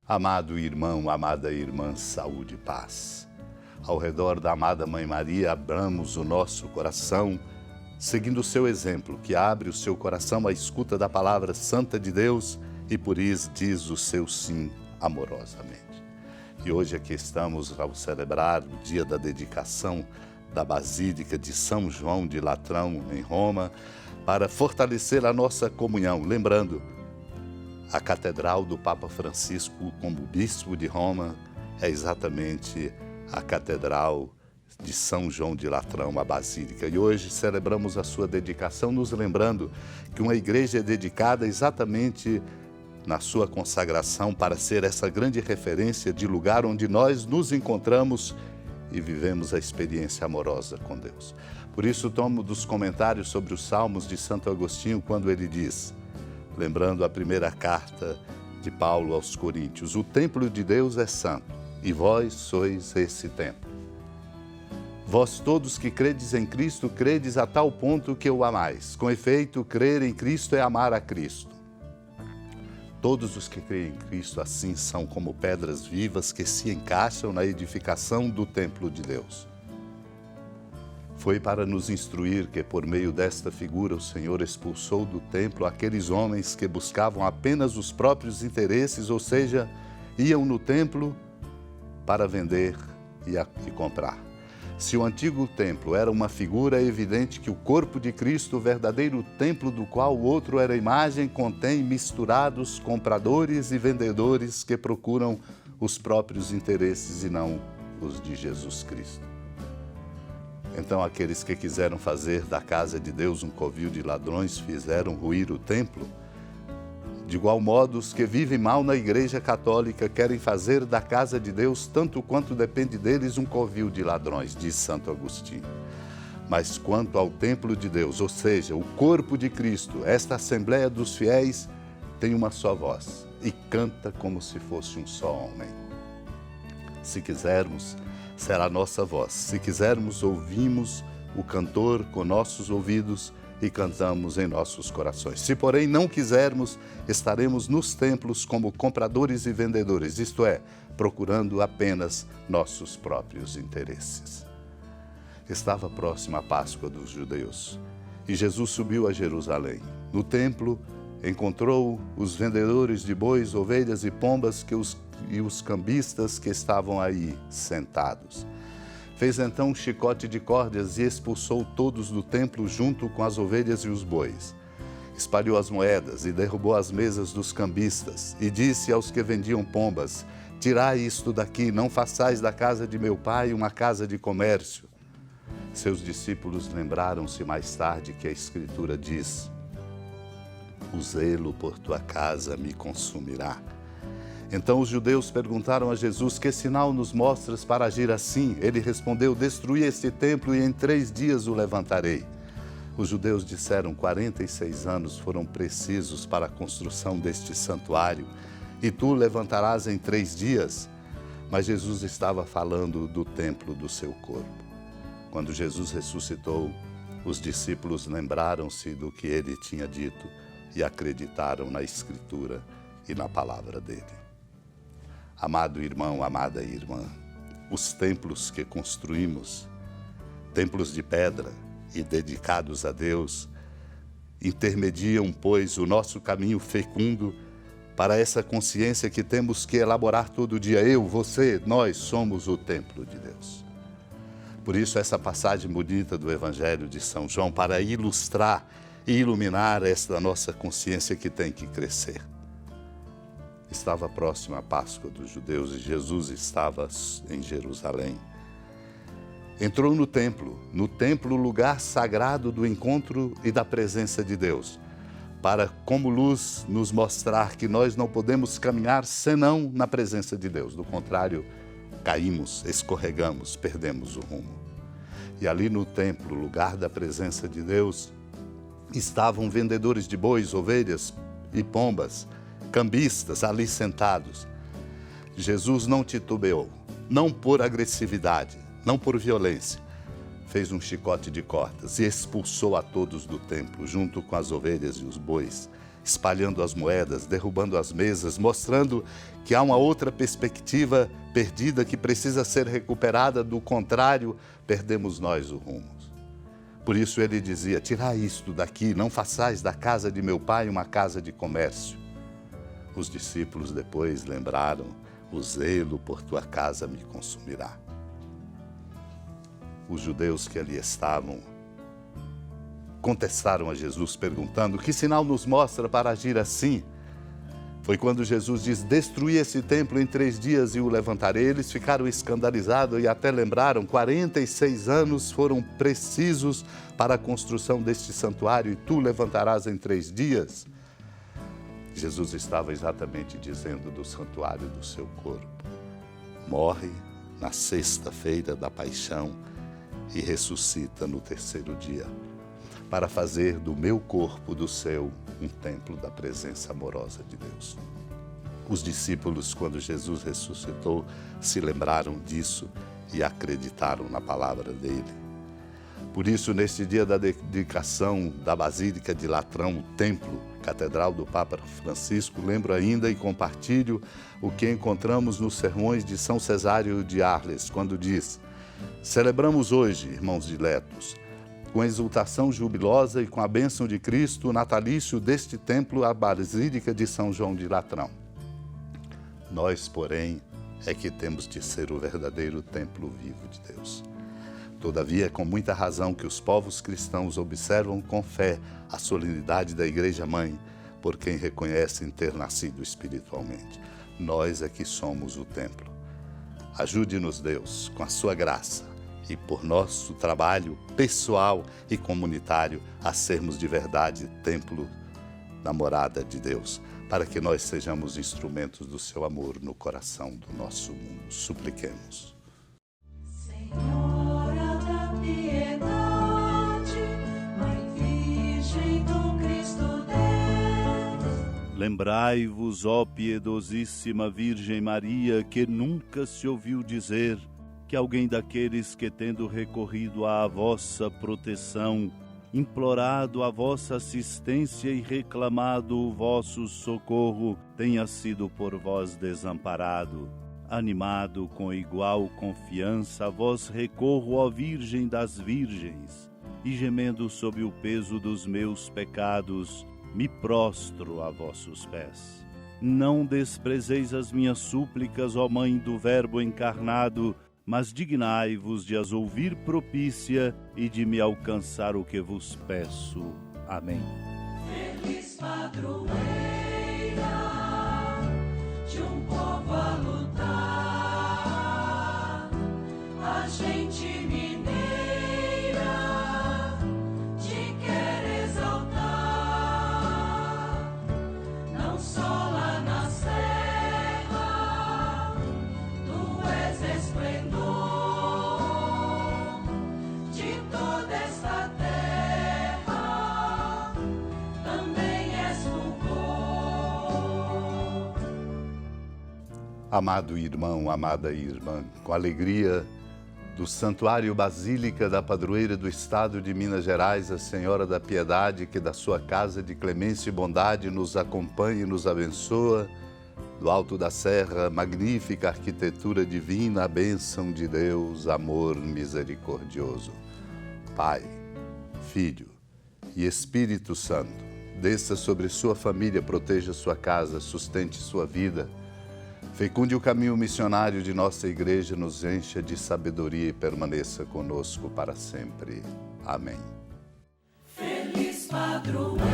Amado irmão, amada irmã, saúde e paz. Ao redor da amada Mãe Maria, abramos o nosso coração, seguindo o seu exemplo, que abre o seu coração à escuta da palavra santa de Deus e por isso diz o seu sim amorosamente. E hoje aqui estamos ao celebrar o dia da dedicação da Basílica de São João de Latrão, em Roma, para fortalecer a nossa comunhão, lembrando, a Catedral do Papa Francisco, como Bispo de Roma, é exatamente a Catedral de São João de Latrão, a Basílica. E hoje celebramos a sua dedicação, nos lembrando que uma igreja é dedicada exatamente na sua consagração para ser essa grande referência de lugar onde nós nos encontramos e vivemos a experiência amorosa com Deus. Por isso, tomo dos comentários sobre os Salmos de Santo Agostinho, quando ele diz, lembrando a primeira carta de Paulo aos Coríntios, o templo de Deus é santo, e vós sois esse templo. Vós todos que credes em Cristo, credes a tal ponto que o amais. Com efeito, crer em Cristo é amar a Cristo. Todos os que creem em Cristo assim são como pedras vivas que se encaixam na edificação do templo de Deus. Foi para nos instruir que, por meio desta figura, o Senhor expulsou do templo aqueles homens que buscavam apenas os próprios interesses, ou seja, iam no templo para vender e comprar. Se o antigo templo era uma figura, é evidente que o corpo de Cristo, o verdadeiro templo do qual o outro era imagem, contém misturados compradores e vendedores que procuram os próprios interesses e não os de Jesus Cristo. Então, aqueles que quiseram fazer da casa de Deus um covil de ladrões fizeram ruir o templo. De igual modo, os que vivem mal na Igreja Católica querem fazer da casa de Deus, tanto quanto depende deles, um covil de ladrões, diz Santo Agostinho. Mas quanto ao templo de Deus, ou seja, o corpo de Cristo, esta Assembleia dos Fiéis tem uma só voz e canta como se fosse um só homem. Se quisermos, será nossa voz. Se quisermos, ouvimos o cantor com nossos ouvidos e cantamos em nossos corações. Se, porém, não quisermos, estaremos nos templos como compradores e vendedores, isto é, procurando apenas nossos próprios interesses. Estava próxima a Páscoa dos judeus e Jesus subiu a Jerusalém. No templo, encontrou os vendedores de bois, ovelhas e pombas e os cambistas que estavam aí sentados. Fez então um chicote de cordas e expulsou todos do templo junto com as ovelhas e os bois. Espalhou as moedas e derrubou as mesas dos cambistas e disse aos que vendiam pombas, tirai isto daqui, não façais da casa de meu pai uma casa de comércio. Seus discípulos lembraram-se mais tarde que a Escritura diz, o zelo por tua casa me consumirá. Então os judeus perguntaram a Jesus, que sinal nos mostras para agir assim? Ele respondeu, destruí este templo e em 3 dias o levantarei. Os judeus disseram, 46 anos foram precisos para a construção deste santuário e tu levantarás em 3 dias? Mas Jesus estava falando do templo do seu corpo. Quando Jesus ressuscitou, os discípulos lembraram-se do que ele tinha dito e acreditaram na Escritura e na palavra dele. Amado irmão, amada irmã, os templos que construímos, templos de pedra e dedicados a Deus, intermediam, pois, o nosso caminho fecundo para essa consciência que temos que elaborar todo dia. Eu, você, nós somos o templo de Deus. Por isso, essa passagem bonita do Evangelho de São João, para ilustrar e iluminar esta nossa consciência que tem que crescer. Estava próxima a Páscoa dos judeus e Jesus estava em Jerusalém. Entrou no templo, lugar sagrado do encontro e da presença de Deus, para, como luz, nos mostrar que nós não podemos caminhar senão na presença de Deus. Do contrário, caímos, escorregamos, perdemos o rumo. E ali no templo, lugar da presença de Deus, estavam vendedores de bois, ovelhas e pombas, cambistas ali sentados. Jesus não titubeou, não por agressividade, não por violência. Fez um chicote de cordas e expulsou a todos do templo, junto com as ovelhas e os bois. espalhando as moedas, derrubando as mesas, mostrando que há uma outra perspectiva perdida que precisa ser recuperada, do contrário, perdemos nós o rumo. Por isso ele dizia: tirai isto daqui, não façais da casa de meu pai uma casa de comércio. Os discípulos depois lembraram: o zelo por tua casa me consumirá. Os judeus que ali estavam contestaram a Jesus perguntando: que sinal nos mostra para agir assim? Foi quando Jesus diz: destruí esse templo em 3 dias e o levantarei. Eles ficaram escandalizados e até lembraram: 46 anos foram precisos para a construção deste santuário e tu levantarás em 3 dias? Jesus estava exatamente dizendo do santuário do seu corpo. Morre na sexta-feira da paixão e ressuscita no 3º dia, para fazer do meu corpo, do seu, um templo da presença amorosa de Deus. Os discípulos, quando Jesus ressuscitou, se lembraram disso e acreditaram na palavra dele. Por isso, neste dia da dedicação da Basílica de Latrão, o templo, catedral do Papa Francisco, lembro ainda e compartilho o que encontramos nos sermões de São Cesário de Arles, quando diz: celebramos hoje, irmãos diletos, com exultação jubilosa e com a bênção de Cristo, o natalício deste templo, a Basílica de São João de Latrão. Nós, porém, é que temos de ser o verdadeiro templo vivo de Deus. Todavia, é com muita razão que os povos cristãos observam com fé a solenidade da Igreja-Mãe, por quem reconhecem ter nascido espiritualmente. Nós é que somos o templo. Ajude-nos, Deus, com a sua graça, e por nosso trabalho pessoal e comunitário, a sermos de verdade templo da morada de Deus, para que nós sejamos instrumentos do seu amor no coração do nosso mundo. Supliquemos. Senhora da piedade, Mãe Virgem do Cristo Deus. Lembrai-vos, ó piedosíssima Virgem Maria, que nunca se ouviu dizer que alguém daqueles que, tendo recorrido à vossa proteção, implorado a vossa assistência e reclamado o vosso socorro, tenha sido por vós desamparado. Animado com igual confiança, a vós recorro, ó Virgem das Virgens, e gemendo sob o peso dos meus pecados, me prostro a vossos pés. Não desprezeis as minhas súplicas, ó Mãe do Verbo encarnado, mas dignai-vos de as ouvir propícia e de me alcançar o que vos peço. Amém. Feliz padroeira de um povo a lutar, a gente mineira te quer exaltar, não só lá na serra, tu és esplendor de toda esta terra, também és fulgor. Amado irmão, amada irmã, com alegria do Santuário Basílica da Padroeira do Estado de Minas Gerais, a Senhora da Piedade, que da sua casa de clemência e bondade nos acompanha e nos abençoa, do alto da serra, magnífica arquitetura divina, a bênção de Deus, amor misericordioso. Pai, Filho e Espírito Santo, desça sobre sua família, proteja sua casa, sustente sua vida, fecunde o caminho missionário de nossa igreja, nos encha de sabedoria e permaneça conosco para sempre. Amém. Feliz padroeira